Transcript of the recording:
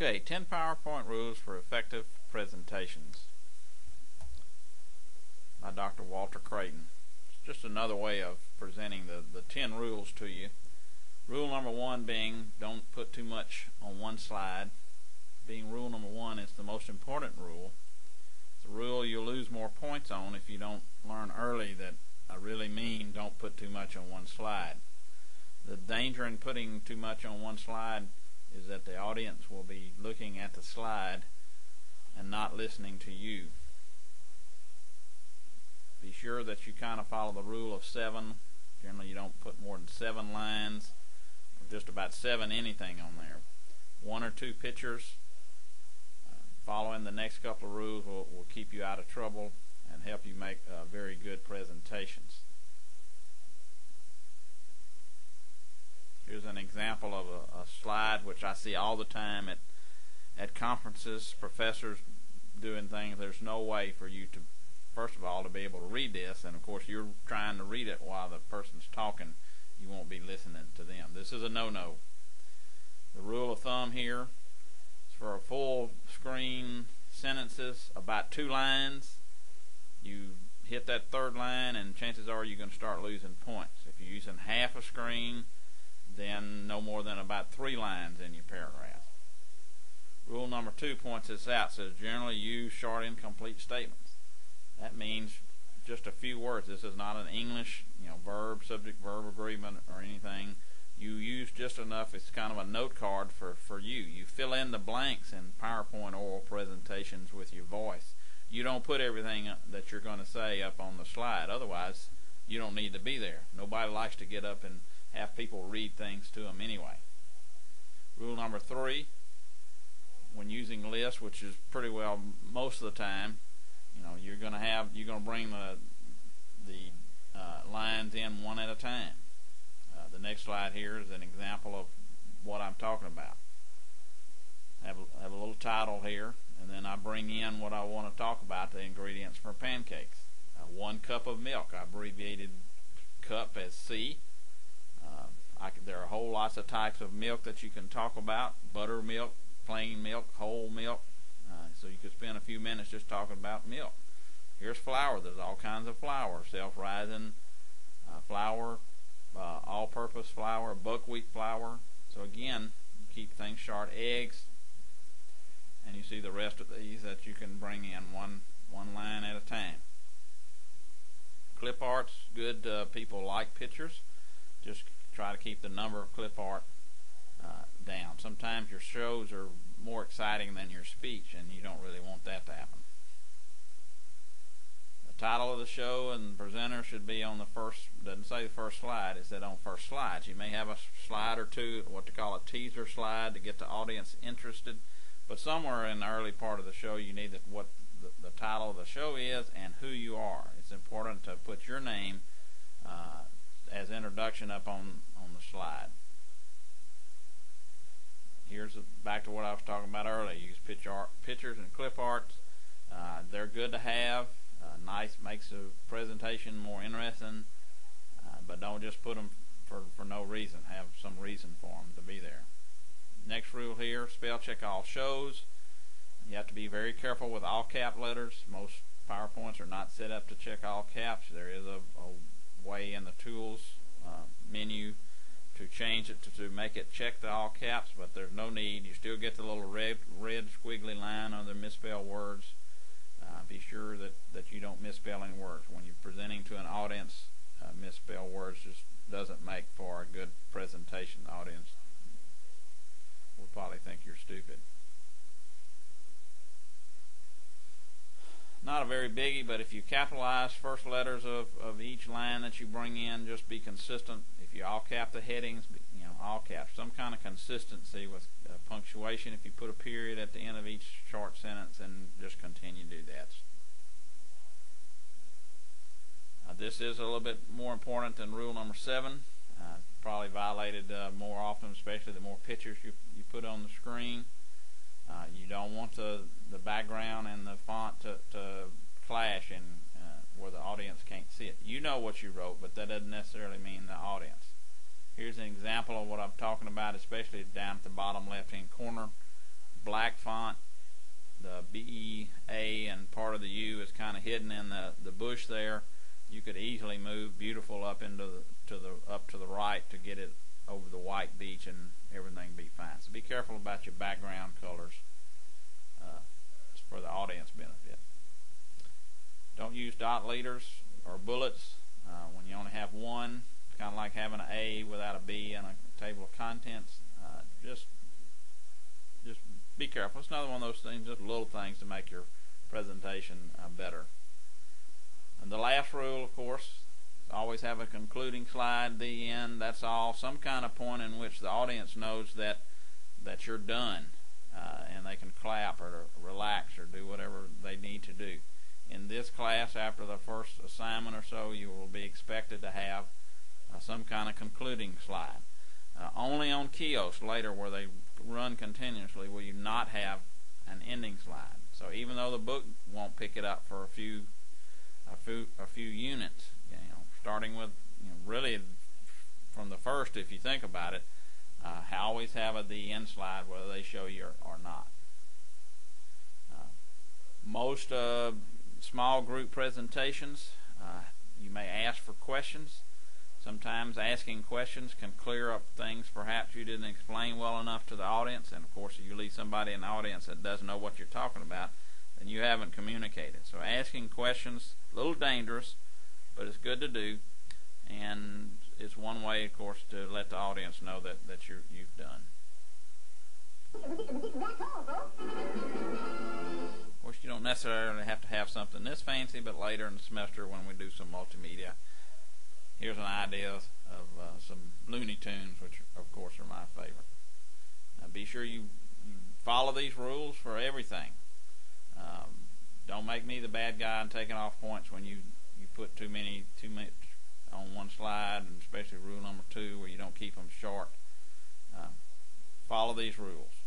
Okay, 10 PowerPoint rules for effective presentations by Dr. Walter Creighton. It's just another way of presenting the 10 rules to you. Rule number 1 being don't put too much on one slide. Being rule number 1 is the most important rule. It's a rule you'll lose more points on if you don't learn early that I really mean don't put too much on one slide. The danger in putting too much on one slide is that the audience will be looking at the slide and not listening to you. Be sure that you kind of follow the rule of 7. Generally you don't put more than 7 lines, or just about 7 anything on there. 1 or 2 pictures. Following the next couple of rules will keep you out of trouble and help you make very good presentations. Here's an example of a slide which I see all the time at conferences, professors doing things. There's no way for you to, first of all, to be able to read this, and of course you're trying to read it while the person's talking. You won't be listening to them. This is a no-no. The rule of thumb here is for a full screen sentences, about 2 lines. You hit that 3rd line and chances are you're going to start losing points. If you're using half a screen, then no more than about 3 lines in your paragraph. Rule number 2 points this out. Says generally use short incomplete statements. That means just a few words. This is not an English, verb, subject, verb agreement or anything. You use just enough. It's kind of a note card for you. You fill in the blanks in PowerPoint oral presentations with your voice. You don't put everything that you're going to say up on the slide. Otherwise, you don't need to be there. Nobody likes to get up and have people read things to them anyway. Rule number 3, when using lists, which is pretty well most of the time, you're going to bring the lines in one at a time. The next slide here is an example of what I'm talking about. I have a little title here, and then I bring in what I want to talk about, the ingredients for pancakes. 1 cup of milk. I abbreviated cup as C. There are whole lots of types of milk that you can talk about: buttermilk, plain milk, whole milk. So you could spend a few minutes just talking about milk. Here's flour. There's all kinds of flour: self-rising flour, all-purpose flour, buckwheat flour. So again, keep things short. Eggs, and you see the rest of these that you can bring in one line at a time. Clip art's good. People like pictures. Just try to keep the number of clip art down. Sometimes your shows are more exciting than your speech, and you don't really want that to happen. The title of the show and the presenter should be on the first, doesn't say the first slide, it said on first slides. You may have a slide or two, what they call a teaser slide, to get the audience interested, but somewhere in the early part of the show you need what the title of the show is and who you are. It's important to put your name as introduction up on the slide. Here's back to what I was talking about earlier. Use pictures and clip art. They're good to have. Nice, makes the presentation more interesting, but don't just put them for no reason. Have some reason for them to be there. Next rule here: spell check all shows. You have to be very careful with all cap letters. Most PowerPoints are not set up to check all caps. There is a way in the tools menu to change it to make it check the all caps, but there's no need. You still get the little red squiggly line on the misspelled words. Be sure that you don't misspell any words. When you're presenting to an audience, misspelled words just doesn't make for a good presentation. The audience will probably think you're stupid. Not a very biggie, but if you capitalize first letters of each line that you bring in, just be consistent. If you all cap the headings, all caps. Some kind of consistency with punctuation. If you put a period at the end of each short sentence, and just continue to do that. This is a little bit more important than rule number 7. Probably violated more often, especially the more pictures you put on the screen. You don't want the background and the font to clash and where the audience can't see it. You know what you wrote, but that doesn't necessarily mean the audience. Here's an example of what I'm talking about, especially down at the bottom left-hand corner. black font. The B, A, and part of the U is kind of hidden in the bush there. You could easily move beautiful up up to the right to get it over the white beach, and everything be fine. So be careful about your background colors for the audience benefit. Don't use dot leaders or bullets when you only have one. It's kind of like having an A without a B in a table of contents. Just be careful. It's another one of those things, just little things to make your presentation better. And the last rule, of course, always have a concluding slide, the end. That's all. Some kind of point in which the audience knows that you're done, and they can clap or relax or do whatever they need to do. In this class, after the first assignment or so, you will be expected to have some kind of concluding slide. Only on kiosks later, where they run continuously, will you not have an ending slide. So even though the book won't pick it up for a few units, starting with really from the first, if you think about it, always have the end slide whether they show you or not. Most small group presentations, you may ask for questions. Sometimes asking questions can clear up things perhaps you didn't explain well enough to the audience, and of course if you leave somebody in the audience that doesn't know what you're talking about, then you haven't communicated. So asking questions, a little dangerous, but it's good to do, and it's one way, of course, to let the audience know that you've done. Of course, you don't necessarily have to have something this fancy, but later in the semester when we do some multimedia, here's an idea of some Looney Tunes, which, of course, are my favorite. Now, be sure you follow these rules for everything. Don't make me the bad guy and taking off points when you put too much on one slide, and especially rule number 2 where you don't keep them short. Follow these rules.